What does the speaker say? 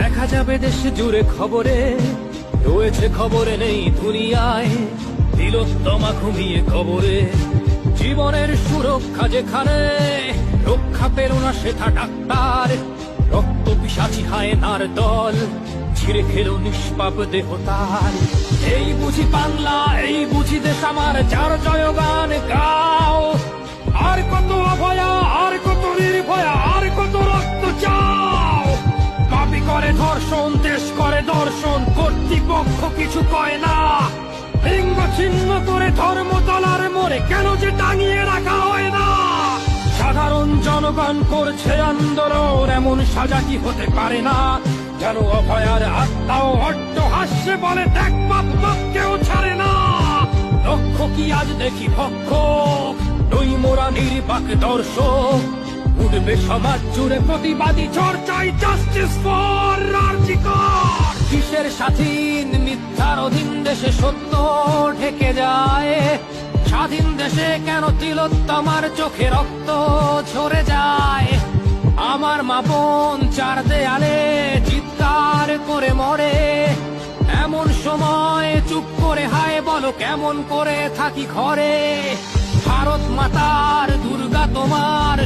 দেখা যাবে দেশ জুড়ে খবরে, রয়েছে খবরে নেই দুনিয়ায়, তিলোত্তমা ঘুমিয়ে কবরে। জীবনের সুরক্ষা যেখানে, রক্ষা পেল না সেথা ডাক্তার, রক্ত পিশাচি হায়নার দল ছিঁড়ে খেলো নিষ্পাপ দেহ তার। এই বুঝি বাংলা, এই বুঝি দেশ আমার, যার জয়গান গাও। আর কত অভয়া, আর কত নির্ভয়া, আর কত রক্ত চাও। পাপী করে ধর্ষণ, দেশ করে দর্শন, কর্তৃপক্ষ কিছু কয় না। লিঙ্গ ছিন্ন করে ধর্মতলার মোড়ে কেন যে টাঙিয়ে রাখা হয় না। সাধারণ জনগণ করছে আন্দোলন, এমন সাজা কি হতে পারে না। যেন অভয়ার আত্মাও অট্ট হাস্যে বলে, দেখ বাপ বাপ কেউ ছাড়ে না। লক্ষ্য কি আজ দেখি ভক্ষ, নই মোরা নির্বাক দর্শক। উঠবে সমাজ জুড়ে প্রতিবাদী চর্চায়, জাস্টিস ফর রাজিকর। কিসের স্বাধীন, মিথ্যার অধীন দেশে সত্য ঢেকে যায়। স্বাধীন দেশে কেন তিলোত্তমার চোখে রক্ত ঝরে যায়। আমার মা বোন চার দেয়ালে চিৎকার করে মরে, এমন সময় চুপ করে হায় বলো কেমন করে থাকি ঘরে। ভারত মাতার, দুর্গা তোমার